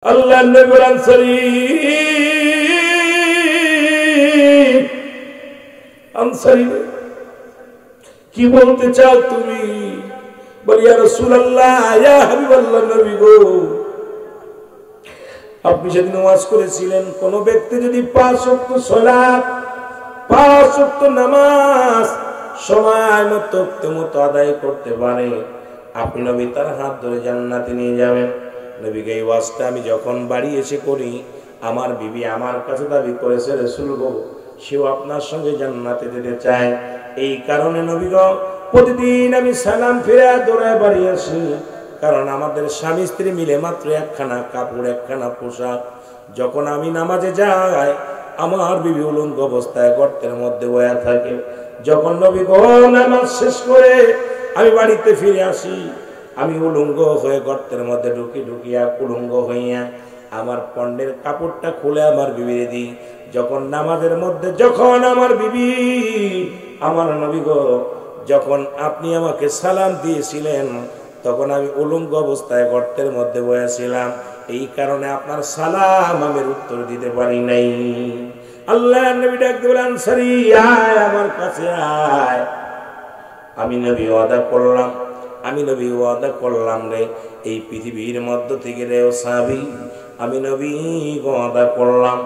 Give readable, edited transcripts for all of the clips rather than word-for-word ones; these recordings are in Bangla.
আল্লাহ নবীর আনসারী কি বলতে চাও তুমি? বলি ইয়া রাসূলুল্লাহ, ইয়া হাবিবাল্লাহ, নবী গো, আপনি সেদিন ওয়াজ করেছিলেন কোন ব্যক্তি যদি 5 ওয়াক্ত সালাত 5 ওয়াক্ত নামাজ সময় মতো আদায় করতে পারে, আপনি নবী তার হাত ধরে জান্নাতে নিয়ে যাবেন। নবীকে এই ওয়াজটা আমি যখন বাড়ি এসে করি, আমার বিবি আমার কাছে দাবি করেছে, রাসূল গো, সেও আপনার সঙ্গে জান্নাতে যেতে চায়। এই কারণে নবী গো, প্রতিদিন আমি সালাম ফিরে দৌড়ায় বাড়ি আসি, কারণ আমাদের স্বামী স্ত্রী মিলে মাত্র একখানা কাপড়, একখানা পোশাক। যখন আমি নামাজে যাই, আমার বিবি উলঙ্গ অবস্থায় গর্তের মধ্যে বয়া থাকে। যখন নবী গো নামাজ শেষ করে আমি বাড়িতে ফিরে আসি, আমি উলঙ্গ হয়ে গর্তের মধ্যে ঢুকিয়া উলঙ্গ হইয়া আমার পণ্ডের কাপড়টা খুলে আমার বিবিরে দিই। যখন নামাজের মধ্যে যখন আমার বিবি, আমার নবী গো, যখন আপনি আমাকে সালাম দিয়েছিলেন, তখন আমি উলঙ্গ অবস্থায় গর্তের মধ্যে বসেছিলাম। এই কারণে আপনার সালাম আমি উত্তর দিতে পারি নাই। আল্লাহ নবী ডাক দিয়ে বলেন, আনসারী আয়, আমার কাছে আয়। আমি নবী ওয়াদা করলাম রে, এই পৃথিবীর মধ্য থেকে রে ও সাহাবী, আমি নবী ওয়াদা করলাম,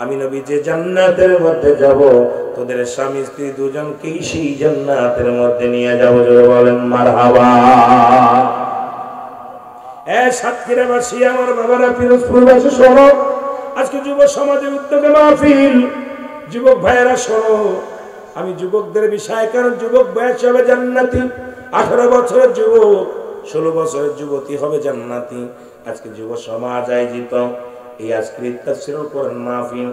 আমি নবী যে জান্নাতের মধ্যে যাব, তোদের স্বামী স্ত্রী দুজনকেই সেই জান্নাতের মধ্যে নিয়ে যাব। জোরে বলেন মারহাবা। সাতক্ষীরাবাসী, আমার বাবারা, পিরোজপুরবাসী শোনো, আজকে যুব সমাজের উদ্যোগে মাহফিল। যুবক ভাইয়েরা শোনো, আমি যুবকদের বিষয়, কারণ যুবক বয়স হবে জান্নাতি, 18 বছরের যুবক, 16 বছরের যুবতী হবে জান্নাতি। আজকে যুব সমাজ আয়োজিত এই আজকের তাফসীরুল কোরআন মাহফিল,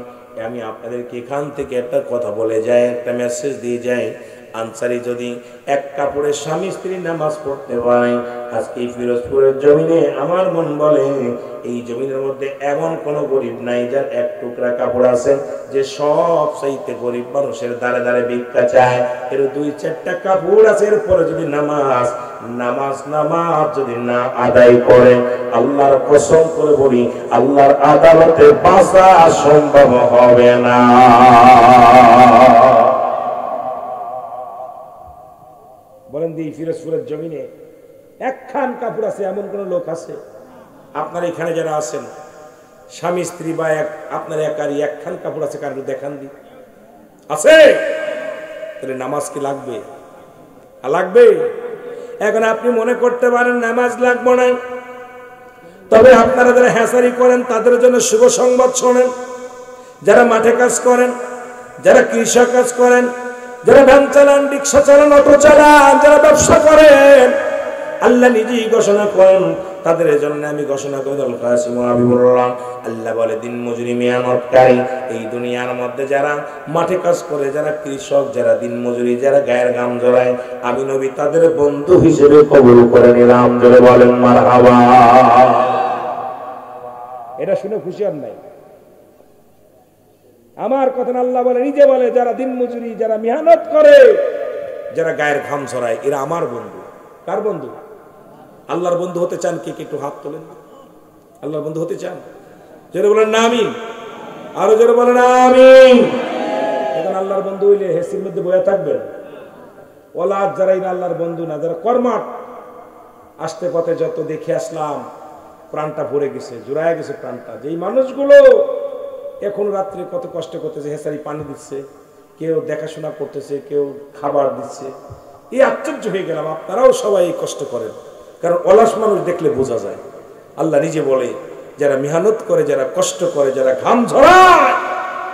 আমি আপনাদেরকে এখান থেকে একটা কথা বলে যাই, একটা মেসেজ দিয়ে যাই। আনসারী যদি এক কাপড়ে স্বামী স্ত্রী নামাজ পড়তে পারে, আজকে এই ফিরোজপুরের জমিনে আমার মন বলে এই জমিনের মধ্যে এমন কোন গরিব নাই যার এক টুকরা কাপড় আছে যে সব চাইতে গরিব মানুষের দ্বারে দ্বারে ভিক্ষা চায়। এর 2-4টা কাপড় আছে, এরপরে যদি নামাজ যদি না আদায় করে, আল্লাহর কসম করে বলি, আল্লাহর আদালতে বাঁচা সম্ভব হবে না। বলেন দি, ফিরোজপুরের জমিনে একখান কাপড় আছে এমন কোন লোক আছে? আপনার এখানে যারা আছেন, স্বামী স্ত্রী বা আপনার একারই একখান কাপড় আছে? কারণ দেখান দি, আছে? তাহলে নামাজ কি লাগবে? লাগবে। এখন আপনি মনে করতে পারেন নামাজ লাগবে না, তবে আপনারা যারা হ্যাঁসারি করেন তাদের জন্য শুভ সংবাদ শোনেন। যারা মাঠে কাজ করেন, যারা কৃষক কাজ করেন, যারা ভ্যান চালান, রিক্সা চালান, অটো চালান, যারা ব্যবসা করেন, আল্লাহ নিজেই ঘোষণা করেন তাদের জন্য। আমি ঘোষণা করে আমি বললাম, আল্লাহ বলে দিন মজুরি মেহনতকারী, এই দুনিয়ার মধ্যে যারা মাঠে কাজ করে, যারা কৃষক, যারা দিন মজুরি, যারা গায়ের ঘাম ঝরায়, আমি নবী তাদের বন্ধু হিসেবে কবুল করে নিলাম। জোরে বলেন মারহাবা। এটা শুনে খুশি আর নাই? আমার কথা আল্লাহ বলে, নিজে বলে, যারা দিন মজুরি, যারা মেহনত করে, যারা গায়ের ঘাম ঝরায়, এরা আমার বন্ধু। কার বন্ধু? আল্লাহর বন্ধু হতে চান কে? একটু হাত তোলেন। আল্লাহর বন্ধু হতে চান? জোরে বলেন না আমিন। আরো জোরে বলেন আমিন। এখন আল্লাহর বন্ধু হইলে হেসির মধ্যে বয়া থাকবেন? ওলা যারাই না আল্লাহর বন্ধু না, যারা কর্মাট, আসতে পথে যত দেখে আসলাম, প্রাণটা ভরে গেছে, জোড়ায় গেছে প্রাণটা। যেই মানুষগুলো এখন রাত্রে কত কষ্ট করতেছে, হেসারি পানি দিচ্ছে, কেউ দেখাশোনা করতেছে, কেউ খাবার দিচ্ছে, এই আশ্চর্য হয়ে গেলাম। আপনারাও সবাই কষ্ট করেন, কারণ অলস মানুষ দেখলে বোঝা যায়। আল্লাহ নিজে বলে, যারা মেহনত করে, যারা কষ্ট করে, যারা ঘাম ঝরায়,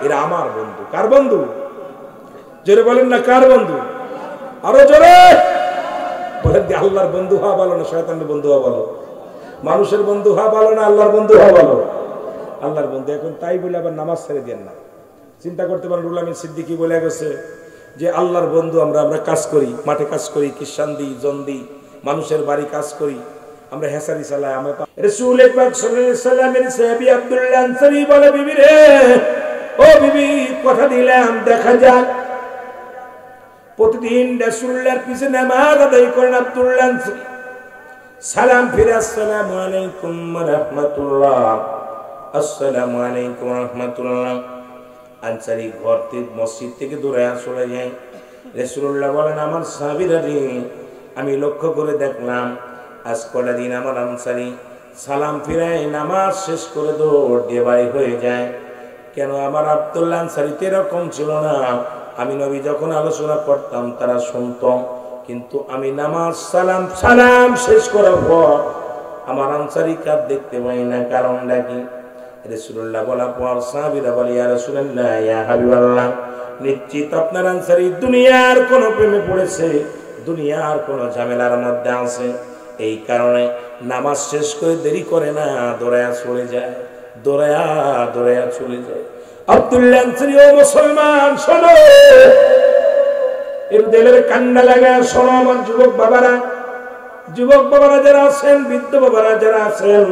এরা আমার বন্ধু। কার বন্ধু? জোরে বলেন না, কার বন্ধু? আরো জোরে বলেন। আল্লাহর বন্ধু হওয়া ভালো না শয়তানের বন্ধু হওয়া ভালো? মানুষের বন্ধু হওয়া ভালো না আল্লাহর বন্ধু হওয়া ভালো? আল্লাহর বন্ধু। এখন তাই বলে আবার নামাজ ছেড়ে দেন না। চিন্তা করতে পারেন, রুহুল আমিন সিদ্দিকী বলে গেছে যে আল্লাহর বন্ধু আমরা কাজ করি, মাঠে কাজ করি, কিষান দিই, জন দিই, মানুষের বাড়ি কাজ করি, আমরা হেসারি চালাই। আমরা রাসূল পাক সাল্লাল্লাহু আলাইহি সাল্লামের সাহাবী আব্দুল্লাহ আনসারী বলে, বিবি রে, ও বিবি, কথা দিলাম দেখা যাক। প্রতিদিন রাসূলুল্লাহর পিছনে নামাজ আদায় করেন আব্দুল্লাহ আনসারী। সালাম ফিরে আসসালামু আলাইকুম ওয়া রাহমাতুল্লাহ, আসসালামু আলাইকুম রাহমাতুল্লাহ। আনসারী ঘর থেকে মসজিদ থেকে দূরে চলে যায়। রাসূলুল্লাহ বলেন, আমার সাহাবীরা রে, আমি লক্ষ্য করে দেখলাম আজ কটা দিন আমার আনসারী সালাম ফিরায় নামাজ শেষ করে দৌড় দিয়ে বাড়ি হয়ে যায়। কেন আমার আব্দুল্লাহ আনসারী তো এরকম ছিল না। আমি নবী যখন আলোচনা করতাম তারা শুনতো, কিন্তু আমি নামাজ সালাম শেষ করার পর আমার আনসারী কার দেখতে পাই না। কারণটা কি? রাসূলুল্লাহ বলা পর সাহাবীরা বলে, ইয়া রাসূলুল্লাহ, ইয়া হাবিবাল্লাহ, নিশ্চিত আপনার আনসারী দুনিয়ার কোন প্রেমে পড়েছে, দুনিয়ার কোন ঝামেলার মধ্যে আছে। এই কারণে নামাজ শেষ করে দেরি করে না, দৌড়ায়া চলে যায়, দৌড়ায়া চলে যায়। আব্দুল্লাহ আনসারী, ও মুসলমান শোনো, এর দিলের কান্না লাগা শোনো আমার যুবক বাবারা যারা আছেন, বৃদ্ধ বাবারা যারা আছেন।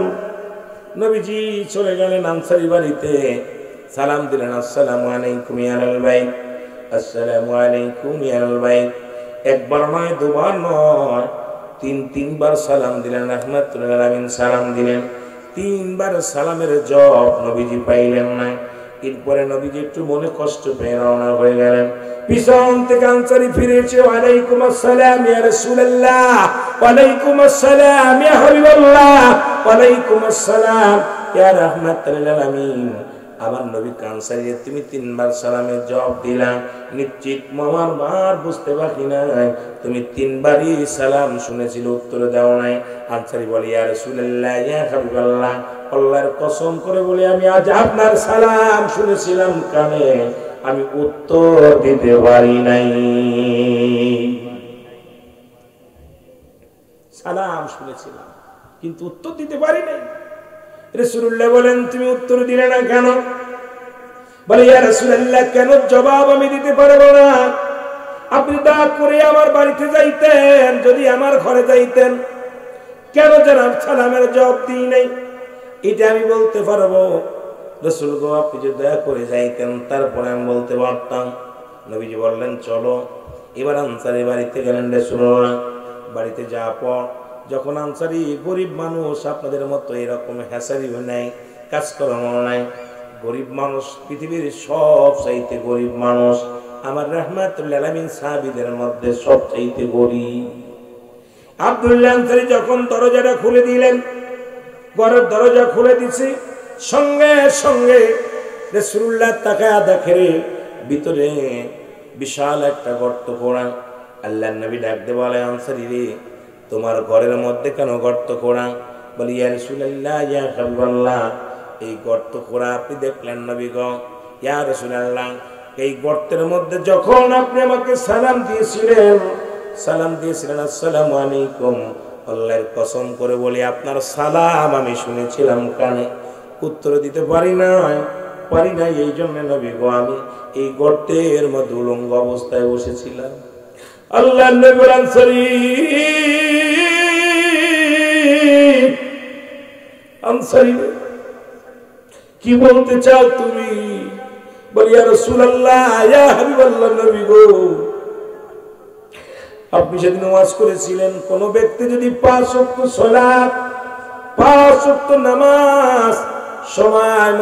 নবীজি চলে গেলেন আনসারী বাড়িতে, সালাম দিলেন, আসসালামু আলাইকুম ইয়া আহলাল বাইত, আসসালামু আলাইকুম ইয়া আহলাল বাইত। একবার নয়, দুবার নয়, তিনবার সালাম দিলেন, রাহমাতুল আলামিন সালাম দিলেন। তিনবার সালামের জবাব নবীজি পাইলেন না। এরপরে নবীজি একটু মনে কষ্ট পেয়ে রওনা হয়ে গেলেন। পিছন থেকে আনসারী ফিরেছে, ওয়ালাইকুম আসসালাম ইয়া রাসূলুল্লাহ, ওয়ালাইকুম আসসালাম ইয়া হাবিবাল্লাহ, ওয়ালাইকুম আসসালাম ইয়া রাহমাতুল আলামিন। আমার নবী আনসারী, তুমি তিনবার সালামের জবাব দিলাম, নিশ্চিত আমার মার বুঝতে বাকি নাই, তুমি তিনবারই সালাম শুনেছিল, উত্তর দাও নাই। আনসারী বলে, ইয়া রাসূলুল্লাহ, ইয়া হাবিবাল্লাহ, আল্লাহর কসম করে বলে আমি আজ আপনার সালাম শুনেছিলাম কানে, আমি উত্তর দিতে পারি নাই। সালাম শুনেছিলাম কিন্তু উত্তর দিতে পারি নাই। রাসূলুল্লাহ বলেন, তুমি উত্তর দিলে না কেন? বলে, ইয়া রাসূলুল্লাহ, কেন জবাব আমি দিতে পারবো না? আপনি দয়া করে আমার বাড়িতে যাইতেন, যদি আমার ঘরে যাইতেন, কেন জানাব সালামের জবাব দিই নাই এটা আমি বলতে পারবো। রাসূল গো, আপনি যদি দয়া করে যাইতেন তারপরে আমি বলতে পারতাম। নবীজি বললেন, চলো। এবার আনসারী বাড়িতে গেলেন। রাসূলুল্লাহ বাড়িতে যাওয়ার পর যখন আনসারী গরিব মানুষ, আপনাদের মতো এরকম হ্যাসারিও নাই, কাজকর্ম নাই, গরিব মানুষ, পৃথিবীর সব চাইতে গরিব মানুষ, আমার রাহমাতুল আলামিন সাহাবীদের মধ্যে সব চাইতে গরিব। আব্দুল্লাহ আনসারী যখন দরজাটা খুলে দিলেন, ঘরের দরজা খুলে দিছি, সঙ্গে সঙ্গে রাসূলুল্লাহ তাকায়া দেখে ভিতরে বিশাল একটা গর্ত করা। আল্লাহর নবী ডাকতে বলে, আনসারী রে, তোমার ঘরের মধ্যে কেন গর্ত করা? বলি, ইয়া রাসূলুল্লাহ, ইয়া হাবিবাল্লাহ, এই গর্ত করা আপনি দেখলেন নবী গো? ইয়া রাসূলুল্লাহ, এই গর্তের মধ্যে যখন আপনি আমাকে সালাম দিয়েছিলেন আসসালামু আলাইকুম, আল্লাহর কসম করে বলি আপনার সালাম আমি শুনেছিলাম কানে, উত্তর দিতে পারি নাই। এই জন্য নবী গো, আমি এই গর্তের মধ্যে উলঙ্গ অবস্থায় বসেছিলাম। আল্লাহর নবী আনসারী কি বলতে চাও তুমি? বলি, ইয়া রাসূলুল্লাহ, ইয়া হাবিবাল্লাহ, নবী গো, আপনি সেদিন ওয়াজ করেছিলেন, কোন ব্যক্তি যদি 5 ওয়াক্ত সালাত, 5 ওয়াক্ত নামাজ সময়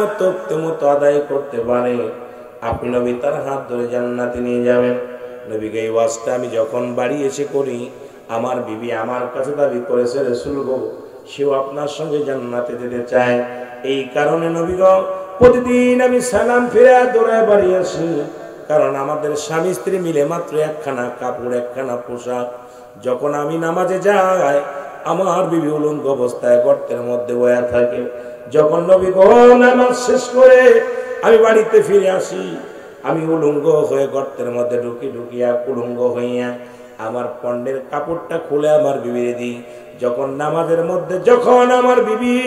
মতো আদায় করতে পারে, আপনি নবী তার হাত ধরে জান্নাতে নিয়ে যাবেন। নবীকে এই ওয়াজটা আমি যখন বাড়ি এসে করি, আমার বিবি আমার কাছে দাবি করেছে, রাসূল গো, সেও আপনার সঙ্গে জান্নাতে যেতে চায়। এই কারণে নবী গো, প্রতিদিন আমি সালাম ফিরে দৌড়ায় বাড়ি আসি, কারণ আমাদের স্বামী স্ত্রী মিলে মাত্র একখানা কাপড়, একখানা পোশাক। যখন আমি নামাজে যাই, আমার বিবি উলঙ্গ অবস্থায় গর্তের মধ্যে বয়া থাকে। যখন নবী গো নামাজ শেষ করে আমি বাড়িতে ফিরে আসি, আমি উলঙ্গ হয়ে গর্তের মধ্যে ঢুকিয়া উলঙ্গ হইয়া আমার পণ্ডের কাপড়টা খুলে আমার বিবিরে দিই। যখন নামাজের মধ্যে যখন আমার বিবি,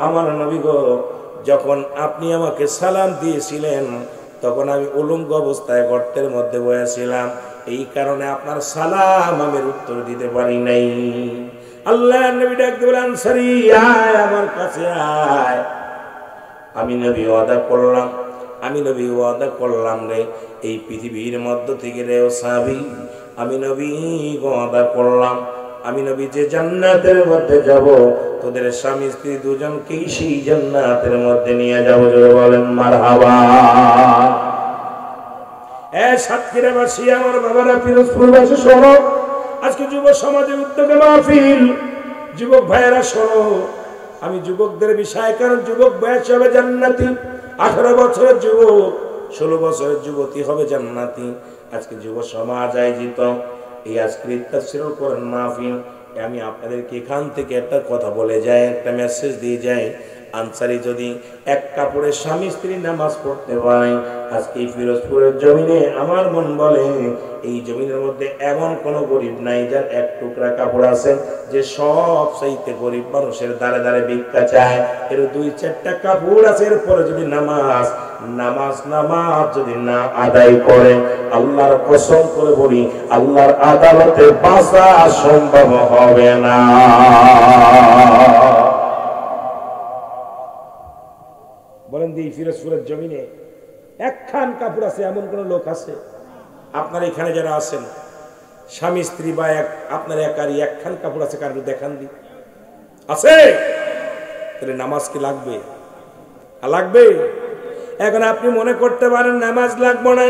আমার নবী গো, যখন আপনি আমাকে সালাম দিয়েছিলেন, তখন আমি উলঙ্গ অবস্থায় গর্তের মধ্যে বসেছিলাম, এই কারণে আপনার সালাম আমি উত্তর দিতে পারি নাই। আল্লাহর নবী ডাকতে বলেন, আনসারী আয়, আমার কাছে আয়। আমি নবী ওয়াদা করলাম রে, এই পৃথিবীর মধ্য থেকে রে ও সাহাবী, আমি নবী ওয়াদা করলাম আমি নবী যে জান্নাতের মধ্যে যাব তোদের স্বামী স্ত্রী দুজনকেই সেই জান্নাতের মধ্যে নিয়ে যাবো। জোরে বলেন মারহাবা। সাতক্ষীরাবাসী আমার বাবারা, পিরোজপুরবাসী শোনো, আজকে যুব সমাজের উদ্যোগে মাহফিল। যুবক ভাইয়েরা শোনো, আমি যুবকদের বিষয়, কারণ যুবক বয়স হবে জান্নাতি, 18 বছরের যুবক 16 বছরের যুবতী হবে জান্নাতি। আজকে যুব সমাজ আয়োজিত এই আজকের তাফসীরুল কোরআন মাহফিল, আমি আপনাদেরকে এখান থেকে একটা কথা বলে যাই, একটা মেসেজ দিয়ে যাই। আনসারি যদি এক কাপড়ে স্বামী স্ত্রী নামাজ পড়তে পারে, আজকে এই ফিরোজপুরের জমিনে আমার মন বলে এই জমিনের মধ্যে এমন কোন গরিব নাই যার এক টুকরা কাপড় আছে যে সব চাইতে গরিব মানুষের দ্বারে দ্বারে ভিক্ষা চায়। এর 2-4টা কাপড় আছে, এরপরে যদি নামাজ যদি না আদায় করে, আল্লাহর কসম করে বলি আল্লাহর আদালতে বাঁচা সম্ভব হবে না। বলেন দি ফিরোজপুরের জমিনে একখান কাপড় আছে এমন কোন লোক আছে? আপনারা এখানে যারা আছেন স্বামী স্ত্রী বা আপনার একারই একখান কাপড় আছে? কারণ দেখান দি আছে? তাহলে নামাজ কি লাগবে? লাগবে। এখন আপনি মনে করতে পারেন নামাজ লাগবে না,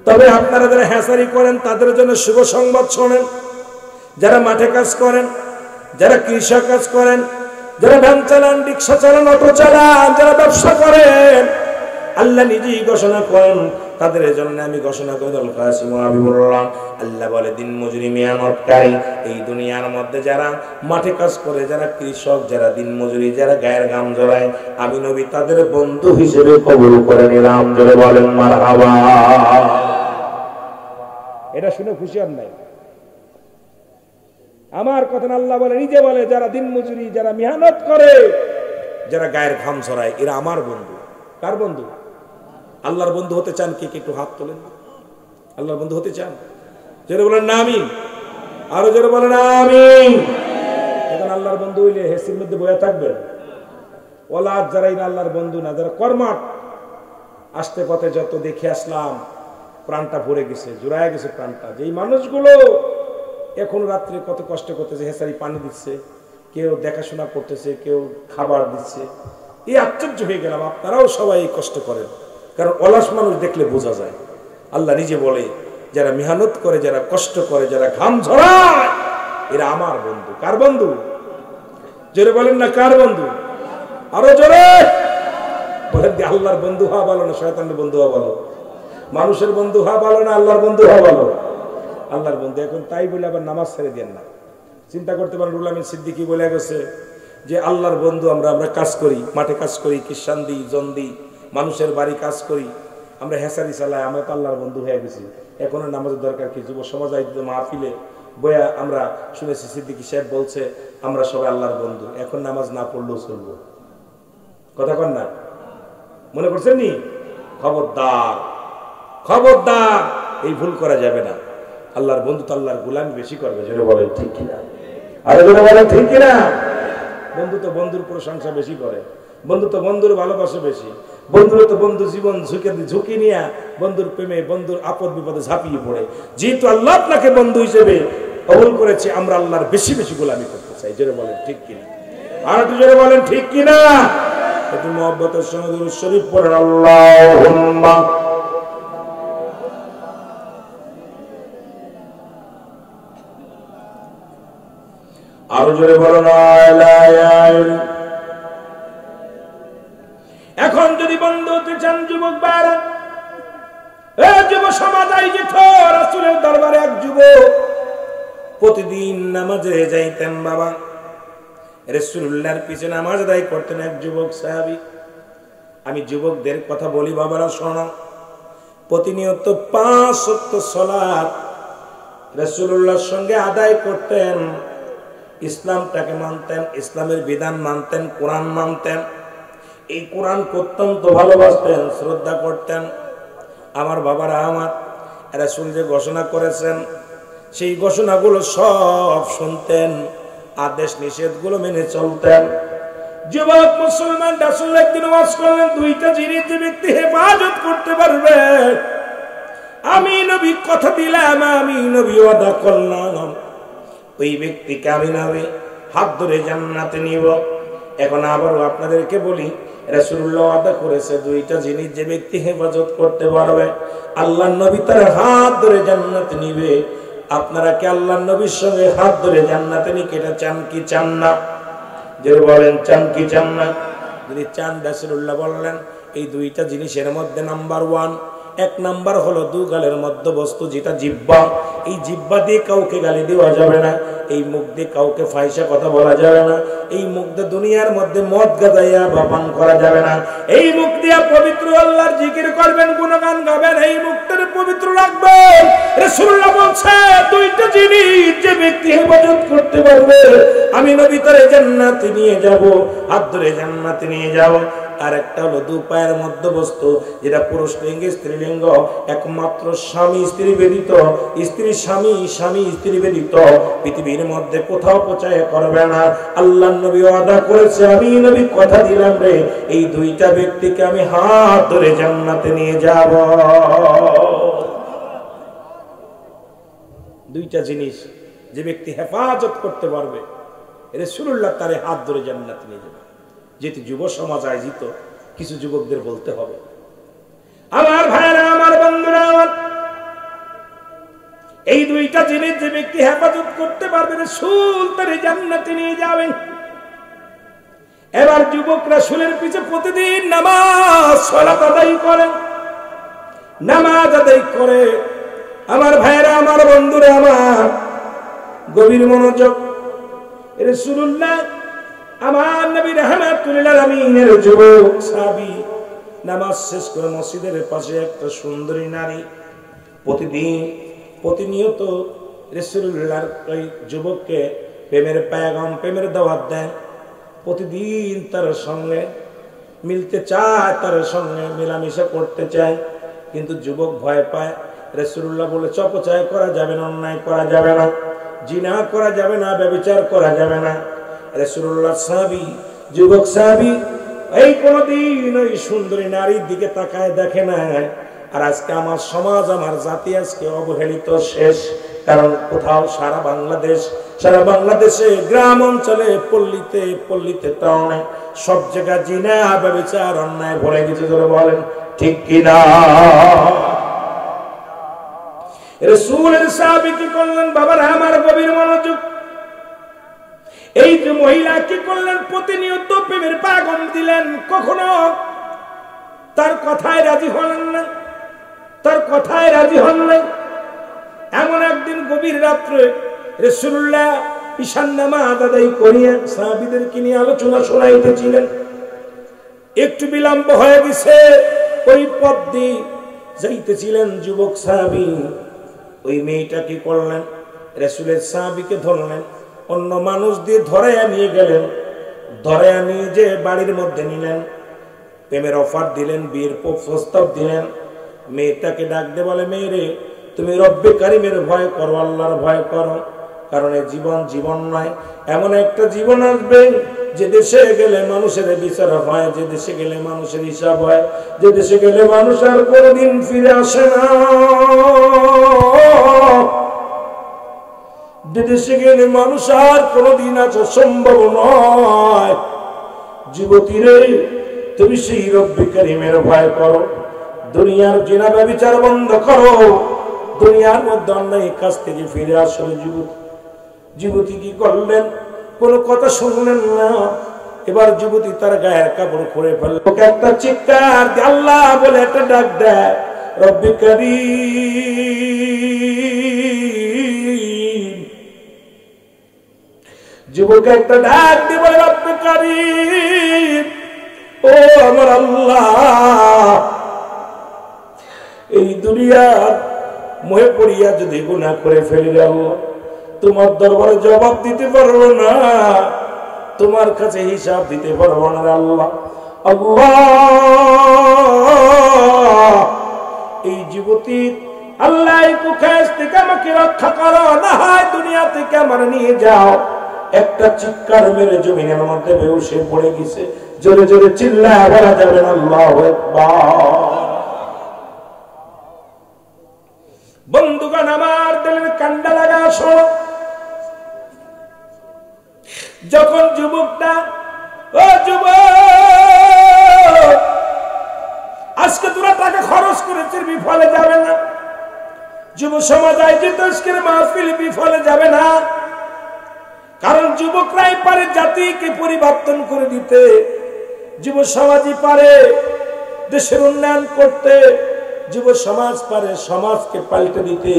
তবে আপনারা যারা হ্যাঁসারি করেন তাদের জন্য শুভ সংবাদ শোনেন। যারা মাঠে কাজ করেন, যারা কৃষক কাজ করেন, যারা ভ্যান চালান, রিক্সা চালান, অটো চালান, যারা ব্যবসা করেন, আল্লাহ নিজেই ঘোষণা করেন তাদের জন্য। আমি ঘোষণা করে আল্লাহ বলে দিন মজুরি মেহনতকারী এই দুনিয়ার মধ্যে যারা মাঠে কাজ করে, যারা কৃষক, যারা দিন মজুরি, যারা গায়ের ঘাম ঝরায়, আমি নবী তাদের বন্ধু হিসেবে কবুল করে নিলাম। জোরে বলেন মারহাবা। এটা শুনে খুশি হন নাই? আমার কথা আল্লাহ বলে, নিজে বলে, যারা দিন মজুরি, যারা মেহনত করে, যারা গায়ের ঘাম ঝরায়, এরা আমার বন্ধু। কার বন্ধু? আল্লাহর বন্ধু হতে চান কে? একটু হাত তোলেন। আল্লাহর বন্ধু হতে চান? জোরে বলেন না আমিন। আরো জোরে বলেন আমিন। এখন আল্লাহর বন্ধু হইলে হেসির মধ্যে বয়া থাকবেন? ওলাদ যারাই না আল্লাহর বন্ধু না, যারা কর্মাট, আসতে পথে যত দেখে আসলাম প্রাণটা ভরে গেছে, জোড়ায় গেছে প্রাণটা। যেই মানুষগুলো এখন রাত্রে কত কষ্ট করতেছে, হেসারি পানি দিচ্ছে, কেউ দেখাশোনা করতেছে, কেউ খাবার দিচ্ছে, এই আশ্চর্য হয়ে গেলাম। আপনারাও সবাই এই কষ্ট করেন, কারণ অলস মানুষ দেখলে বোঝা যায়। আল্লাহ নিজে বলে যারা মেহনত করে, যারা কষ্ট করে, যারা ঘাম ঝরায়, এরা আমার বন্ধু। কার বন্ধু? জোরে বলেন না কার বন্ধু? আরো জোরে বলেন। আল্লাহর বন্ধু হওয়া ভালো না শয়তানের বন্ধু হওয়া ভালো? মানুষের বন্ধু হওয়া ভালো না আল্লাহর বন্ধু হওয়া ভালো? আল্লাহর বন্ধু। এখন তাই বলে আবার নামাজ ছেড়ে দেন না। চিন্তা করতে পারেন, রুহুল আমিন সিদ্দিকী বলে গেছে যে আল্লাহর বন্ধু আমরা কাজ করি, মাঠে কাজ করি, কিষান দিই, জন দিই, মানুষের বাড়ি কাজ করি, আমরা হেসারি চালাই, আমরা তো আল্লাহর বন্ধু হয়ে গেছি। এখন নামাজের দরকার কি? যুব সমাজ আয়োজিত মাহফিলে বয়া আমরা শুনেছি সিদ্দিকী সাহেব বলছে আমরা সবাই আল্লাহর বন্ধু, এখন নামাজ না পড়লেও চলবো। কথা কন না? মনে করছেন নি? খবরদার, খবরদার, এই ভুল করা যাবে না। আল্লাহর বন্ধু তো আল্লাহর গোলামি বেশি করবে। জোরে বলেন ঠিক কিনা? আরে জোরে বলেন ঠিক কিনা? বন্ধু তো বন্ধুর প্রশংসা বেশি করে, বন্ধু তো বন্ধুর ভালোবাসা বেশি, বন্ধুরা তো বন্ধু জীবন ঝুঁকি নিয়ে বন্ধুর প্রেমে, বন্ধুর আপদ বিপদে ঝাঁপিয়ে পড়ে। যেহেতু আল্লাহ আপনাকে বন্ধু হিসেবে কবুল করেছে, আমরা আল্লাহর বেশি বেশি গোলামি করতে চাই। জোরে বলেন ঠিক কিনা? আর একটু জোরে বলেন ঠিক কিনা? একটু মহব্বতের সঙ্গে দুরূদ শরীফ পড়েন। আল্লাহুম্মা আরো জোরে বলো না। এখন যদি বন্ধু হতে চান যুবক ভাইরা, যুব সমাজ আয়োজিত রাসূলের দরবারে এক যুবক প্রতিদিন নামাজে যাইতেন। বাবা রাসূলুল্লাহর পিছনে নামাজ আদায় করতেন এক যুবক সাহাবী। আমি যুবকদের কথা বলি, বাবারা শোনো, প্রতিনিয়ত 5 ওয়াক্ত সালাত রাসূলুল্লাহর সঙ্গে আদায় করতেন। ইসলামটাকে মানতেন, ইসলামের বিধান মানতেন, কোরআন মানতেন। এই কোরআন অত্যন্ত ভালোবাসতেন, শ্রদ্ধা করতেন। আমার বাবারা, আমার রাসূল যে ঘোষণা করেছেন সেই ঘোষণাগুলো সব শুনতেন, আদেশ নিষেধগুলো মেনে চলতেন। যুবক মুসলমান রাসূল একদিন ওয়াজ করলেন, 2টা জিনিস যে ব্যক্তি হেফাজত করতে পারবে, আমি নবী কথা দিলাম, আমি নবী ওয়াদা করলাম, ওই ব্যক্তিকে আমি নবী হাত ধরে জান্নাতে নিব। এখন আবারও আপনাদেরকে বলি, রাসূলুল্লাহ ওয়াদা করেছে দুইটা জিনিস যে ব্যক্তি হেফাজত করতে পারবে আল্লাহর নবী তার হাত ধরে জান্নাতে নিবে। আপনারা কি আল্লাহর নবীর সঙ্গে হাত ধরে জান্নাতে নিতে এটা চান কি চান না? যে বলেন চান কি চান না? যদি চান, রাসূলুল্লাহ বললেন এই দুইটা জিনিসের মধ্যে নাম্বার 1, এক নাম্বার হলো দুগালের মধ্যবস্তু যেটা জিহ্বা। এই জিহ্বা দিয়ে কাউকে গালি দেওয়া যাবে না, এই মুখ দিয়ে কাউকে ফাহিশা কথা বলা যাবে না, এই মুখ দিয়ে দুনিয়ার মধ্যে মদ গাঁজাইয়া বা পান করা যাবে না, এই মুখ দিয়ে পবিত্র আল্লাহর জিকির করবেন, গুণগান গাবেন, এই মুখটাকে পবিত্র রাখবেন। রাসূলুল্লাহ বলছে দুইটা জিনিস যে ব্যক্তি হেফাজত করতে পারবে আমি নবী তারে জান্নাতে নিয়ে যাব, হাত ধরে জান্নাতে নিয়ে যাব। আর একটা হলো দু পায়ের মধ্যবস্তু যেটা পুরুষ লিঙ্গ স্ত্রীলিঙ্গ, একমাত্র স্বামী স্ত্রী ব্যতীত, স্ত্রী স্বামী, স্বামী স্ত্রী ব্যতীত পৃথিবীর মধ্যে কোথাও পৌঁছায় করবে না। আল্লাহর নবী ওয়াদা করেছে, আমি নবী কথা দিলাম রে এই দুইটা ব্যক্তিকে আমি হাত ধরে জান্নাতে নিয়ে যাব। দুইটা জিনিস যে ব্যক্তি হেফাজত করতে পারবে রাসূলুল্লাহ তারে হাত ধরে জান্নাতে নিয়ে যাবে। যেহেতু যুব সমাজ আয়োজিত, কিছু যুবকদের বলতে হবে, আমার ভাইরা, আমার বন্ধুরা, আমার এই দুইটা জিনিস যে ব্যক্তি হেফাজত করতে পারবে রাসূল তারে জান্নাতে নিয়ে যাবেন। এবার যুবক রাসূলের পিছে প্রতিদিন নামাজ সালাত আদায় করেন, নামাজ আদায় করে। আমার ভাইরা, আমার বন্ধুরা, আমার গভীর মনোযোগ। রাসূলুল্লাহ আমার নবী রাহমাতুল লিল আলামিনের যুবক সাহাবী নামাজ শেষ করে মসজিদের পাশে একটা সুন্দরী নারী প্রতিনিয়ত রাসূলুল্লাহর ওই যুবককে প্রেমের পায়গাম, প্রেমের দাওয়াত দেন। প্রতিদিন তার সঙ্গে মিলতে চায়, তার সঙ্গে মেলামেশা করতে চায়, কিন্তু যুবক ভয় পায়। রাসূলুল্লাহ বলে অপচয় করা যাবে না, অন্যায় করা যাবে না, জিনা করা যাবে না, ব্যভিচার করা যাবে না। রাসূলুল্লাহ সাহাবী, যুবক সাহাবী এই কোনদিন ওই সুন্দরী নারীর দিকে তাকায় দেখে না। আর আজকে আমার সমাজ, আমার জাতি আজকে অবহেলিত শেষ। কারণ কোথাও সারা বাংলাদেশে গ্রাম অঞ্চলে, পল্লীতে টাউনে সব জায়গায় জিনা, ব্যভিচার, অন্যায় ভরে গেছে। ধরে বলেন ঠিক কিনা? রাসূলের সাহাবী কি করলেন? বাবার আমার গভীর মনোযোগ। এই যে মহিলা কি করলেন? প্রতিনিয়ত প্রেমের পাগম দিলেন, কখনো তার কথায় রাজি হলেন না, তার কথায় রাজি হন নাই। এমন একদিন গভীর রাত্রে রাসূলুল্লাহ ঈশান নামাজ আদায় করিয়া সাহাবীদেরকে নিয়ে আলোচনা শোনাইতেছিলেন। একটু বিলম্ব হয়ে গেছে, ওই পথ দিয়ে যাইতেছিলেন যুবক সাহাবী। ওই মেয়েটা কি করলেন? রাসূলের সাহাবীকে ধরলেন, অন্য মানুষ দিয়ে ধরাইয়া নিয়ে গেলেন, ধরাইয়া নিয়ে যে বাড়ির মধ্যে নিলেন, প্রেমের অফার দিলেন, বিয়ের প্রস্তাব দিলেন। মেয়েটাকে ডাক দিয়ে বলে, মেয়েরে তুমি রব্বে কারিমের ভয় করো, আল্লাহর ভয় করো। কারণ এই জীবন নয়, এমন একটা জীবন আসবে যে দেশে গেলে মানুষের বিচার হয়, যে দেশে গেলে মানুষের হিসাব হয়, যে দেশে গেলে মানুষ আর কোনোদিন ফিরে আসে না, যে দেশে গেলে মানুষ আর কোনোদিন আসা সম্ভব নয়। যুবতী রে, তুমি সেই রব্বে কারিমের ভয় করো, দুনিয়ার জিনা ব্যভিচার বন্ধ করো, দুনিয়ার মধ্যে অন্যায় কাছ থেকে ফিরে আসো। যুবতী কি করলেন? কোন কথা শুনলেন না। এবার যুবতী তার গায়ের কাপড় খুলে ফেলল, একটা চিৎকার দিয়ে আল্লাহ বলে একটা ডাক দেয়, রব্বে কারীম। যুবক একটা ডাক দিয়ে বলে, রব্বে কারীম, ও আমার আল্লাহ, এই দুনিয়ার মোহে পড়িয়া যদি গুনাহ করে ফেলি আল্লাহ, তোমার দরবারে জবাব দিতে পারবো না, তোমার কাছে হিসাব দিতে পারবো না আল্লাহ। আল্লাহ, এই যুবতী আল্লাহ কুখাস থেকে আমাকে রক্ষা করো, না হয় দুনিয়া থেকে আমার নিয়ে যাও। একটা চিৎকার মেরে জমিনের মধ্যে বেহুশে পড়ে গেছে। জোরে জোরে চিল্লায়া বলা যাবে না আল্লাহু আকবার। বন্ধুগণ আমার, দিলের কান্ডা লাগা শোনো, বিফলে যাবে না, যুব সমাজ আয়োজিত আজকের মাহফিল বিফলে যাবে না। কারণ যুবকরাই পারে জাতিকে পরিবর্তন করে দিতে, যুব সমাজই পারে দেশের উন্নয়ন করতে, যুব সমাজ পারে সমাজকে পাল্টে দিতে।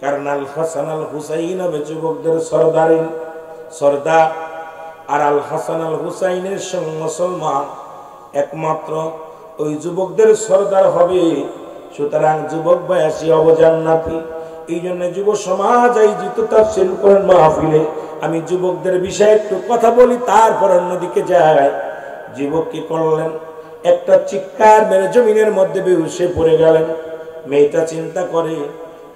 কারণ আল হাসান আল হুসাইন হবে যুবকদের সর্দার, আর আল হাসান আল হুসাইনের সঙ্গে মুসলমান একমাত্র ওই যুবকদের সর্দার হবে। সুতরাং যুবক বয়সী অবজান্নাতি। এই জন্য যুব সমাজ আয়োজিত তাফসীর কোরআন মাহফিলে আমি যুবকদের বিষয়ে একটু কথা বলি, তারপর অন্যদিকে যাই। যুবক কি করলেন? একটা চিৎকার মেরে জমিনের মধ্যে বেহুশে পড়ে গেলেন। মেয়েটা চিন্তা করে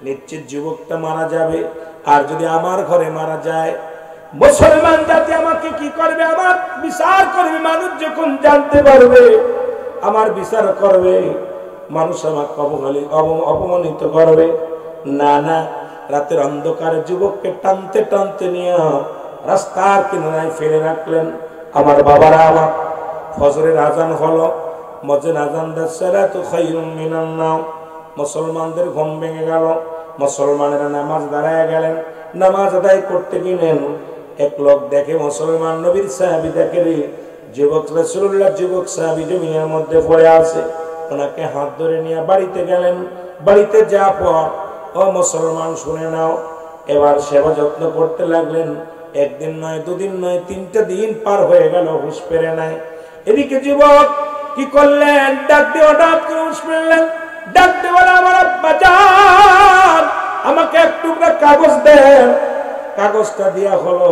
নিশ্চিত যুবকটা মারা যাবে, আর যদি আমার ঘরে মারা যায় মুসলমান জাতি আমাকে কি করবে? আমার বিচার করবে। মানুষ যখন জানতে পারবে আমার বিচার করবে, মানুষ আমাকে অপমানিত করবে। না না, রাতের অন্ধকারে যুবককে টানতে টানতে নিয়ে রাস্তার কিনারায় ফেলে রাখলেন। আমার বাবারা, আমার ফজরের আজান হলো, মজের আজান দাসসালাতু খায়রুম মিনান নাওম। মুসলমানদের ঘুম ভেঙে গেল, মুসলমানেরা নামাজ দাঁড়ায় গেলেন। নামাজ আদায় করতে গেলেন, এক লোক দেখে মুসলমান নবীর সাহাবী দেখে রে যুবক রাসূলুল্লাহ যুবক সাহাবী জমিনের মধ্যে পড়ে আছে। ওনাকে হাত ধরে নিয়ে বাড়িতে গেলেন। বাড়িতে যাওয়ার পর ও মুসলমান শুনে নাও, এবার সেবা যত্ন করতে লাগলেন। একদিন নয়, দুদিন নয়, 3টা দিন পার হয়ে গেল, হুঁশ ফেরে নাই। এদিকে যুবক কি করলেন? ডাক দিয়ে হঠাৎ করে হুঁশ ফেললেন। ডাক দিয়ে বলে, আমার আব্বা জান, আমাকে এক টুকরা কাগজ দেন। কাগজটা দেয়া হলো।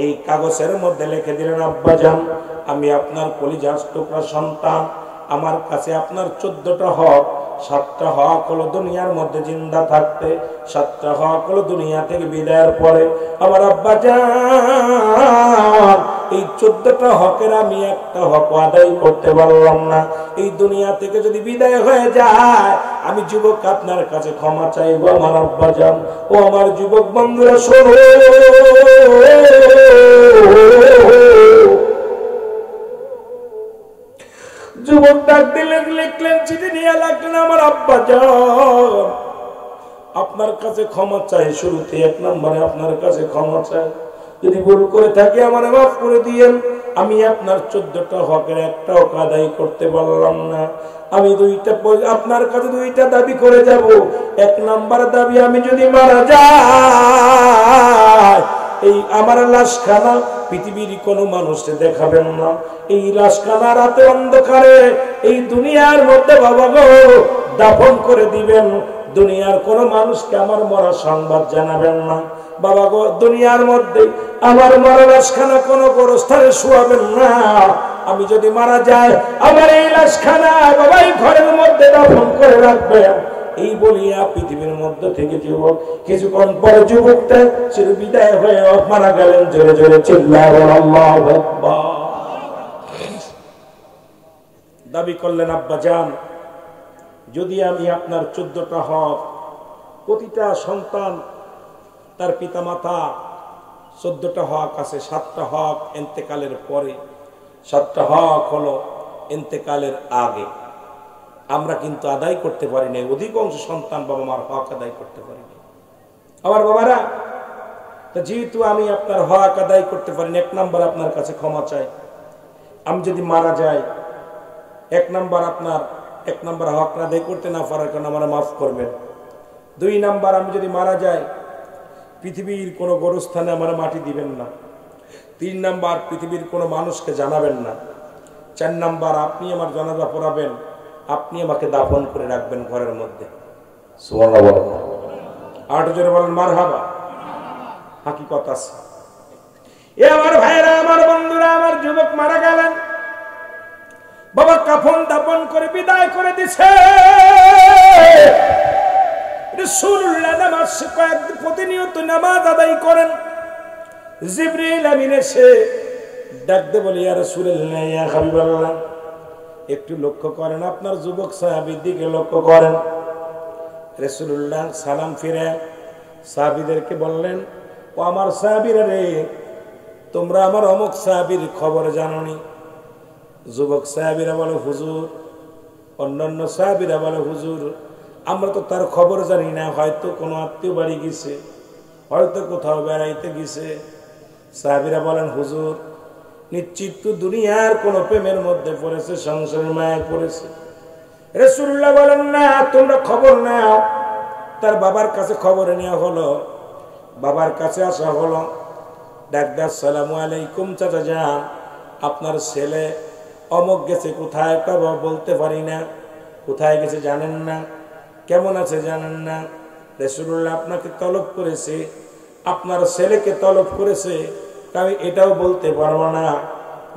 এই কাগজের মধ্যে লিখে দিলেন, আব্বা জান, আমি আপনার কলিজার টুকরা সন্তান। আমার কাছে আপনার 14টা হক। 7টা হক হলো দুনিয়ার মধ্যে জিন্দা থাকতে, 7টা হক হলো দুনিয়া থেকে বিদায়ের পরে। আমার আব্বা জান, এই 14টা হকের আমি একটা হক আদায় করতে পারলাম না। এই দুনিয়া থেকে যদি বিদায় হয়ে যায়, আমি যুবক আপনার কাছে ক্ষমা চাইবো আমার আব্বা জান। ও আমার যুবক বন্ধুরা শোনো, যুবক ডাক দিলেন, লিখলেন, চিঠি নিয়ে লাগলেন, আমার আব্বা জান, আপনার কাছে ক্ষমা চাই। শুরুতে 1 নম্বরে আপনার কাছে ক্ষমা চাই, যদি ভুল করে থাকি আমার মাফ করে দিয়েন। আমি আপনার 14টা হকের একটা হক আদায় করতে পারলাম না। আমি আপনার কাছে 2টা দাবি করে যাব। 1 নম্বর দাবি, আমি যদি মারা যাই, এই আমার লাশখানা পৃথিবীর কোনো মানুষকে দেখাবেন না। এই লাশখানা রাতে অন্ধকারে এই দুনিয়ার মধ্যে বাবা গো দাফন করে দিবেন। দুনিয়ার কোনো মানুষকে আমার মরা সংবাদ জানাবেন না বাবা গো। দুনিয়ার মধ্যে আমার মরা লাশখানা কোনো গোরস্থানে শোয়াবেন না। আমি যদি মারা যাই, আমার এই লাশখানা বাবাই ঘরের মধ্যে দাফন করে রাখবেন। এই বলিয়া পৃথিবীর মধ্যে থেকে যুবক কিছুক্ষণ পরে যুবকটা চির বিদায় হয়ে মারা গেলেন। জোরে জোরে চিল্লায় আল্লাহু আকবার। দাবি করলেন, আব্বা জান, যদি আমি আপনার 14টা হক, প্রতিটা সন্তান তার পিতামাতা 14টা হক আছে। 7টা হক ইন্তেকালের পরে, 7টা হক হলো ইন্তেকালের আগে। আমরা কিন্তু আদায় করতে পারি না। অধিকাংশ সন্তান বাবা মার হক আদায় করতে পারি না। আমার বাবারা, যেহেতু আমি আপনার হক আদায় করতে পারি না, 1 নম্বর আপনার কাছে ক্ষমা চাই। আমি যদি মারা যাই, 1 নম্বর আপনার 1 নম্বর হক আদায় করতে না পারার কারণে আমার মাফ করবেন। 2 নম্বর, আমি যদি মারা যাই, পৃথিবীর কোনো গোরস্থানে আমার মাটি দিবেন না। 3 নম্বর, পৃথিবীর কোনো মানুষকে জানাবেন না। 4 নম্বর, আপনি আমার জানাজা পড়াবেন, আপনি আমাকে দাফন করে রাখবেন ঘরের মধ্যে। সুবহানাল্লাহ। 8 জনে বলেন মারহাবা। হাকিকত আছে। এ আমার ভাইরা, আমার বন্ধুরা, আমার যুবক মারা গেলেন। বাবা কাফন দাফন করে বিদায় করে দিছে। রাসূলুল্লাহ নামাজ কয়েকদিন প্রতিনিয়ত নামাজ আদায় করেন। জিবরিল আমিন এসে ডাকতে বলে, ইয়া রাসূলুল্লাহ, ইয়া হাবিবাল্লাহ, একটু লক্ষ্য করেন, আপনার যুবক সাহাবীর দিকে লক্ষ্য করেন। রাসূলুল্লাহ সালাম ফিরে সাহাবীদেরকে বললেন, ও আমার সাহাবীরা রে, তোমরা আমার অমুক সাহাবীর খবর জানোনি? যুবক সাহাবীরা বলে, হুজুর, অন্যান্য সাহাবীরা বলে হুজুর আমরা তো তার খবর জানি না, হয়তো কোনো আত্মীয় বাড়ি গেছে, হয়তো কোথাও বেড়াইতে গেছে। সাহাবীরা বলেন হুজুর নিশ্চিত তো দুনিয়ার কোন প্রেমের মধ্যে পড়েছে, সংসারের মায়ায় পড়েছে। রাসূলুল্লাহ বলেন না, তোমরা খবর নাও। তার বাবার কাছে খবর নেওয়া হলো, বাবার কাছে আসা হলো, ডাকদার আসসালামু আলাইকুম চাচা যান, আপনার ছেলে অমুক গেছে কোথায়, বাবা বলতে পারি না, কোথায় গেছে জানেন না, কেমন আছে জানেন না। রাসূলুল্লাহ আপনাকে তলব করেছে, আপনার ছেলেকে তলব করেছে, আমি এটাও বলতে পারবো না।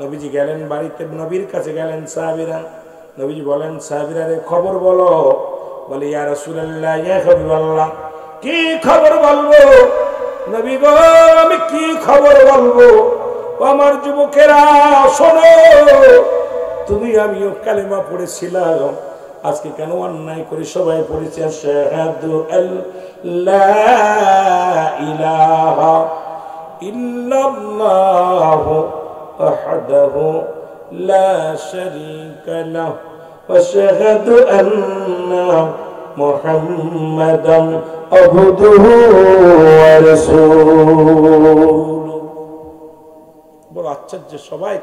নবীজি গেলেন বাড়িতে, নবীর কাছে গেলেন সাহাবীরা। নবীজি বলেন সাহাবীরা রে খবর বলো। বলে ইয়া রাসূলুল্লাহ ইয়া হাবিবাল্লাহ, কি খবর বলবো নবী গো, আমি কি খবর বলবো? আমার যুবকেরা শোনো, তুমি আমিও কালেমা পড়েছিলাম, আজকে কেন অন্যায় করে সবাই পড়েছি আশহাদু আল্লা ইলাহা ইল্লাল্লাহু ওয়াহদাহু লা শারীকা লাহু ওয়া আশহাদু আন্না মুহাম্মাদান আবদুহু ওয়া রাসূলুহু। বড় আশ্চর্য, সবাই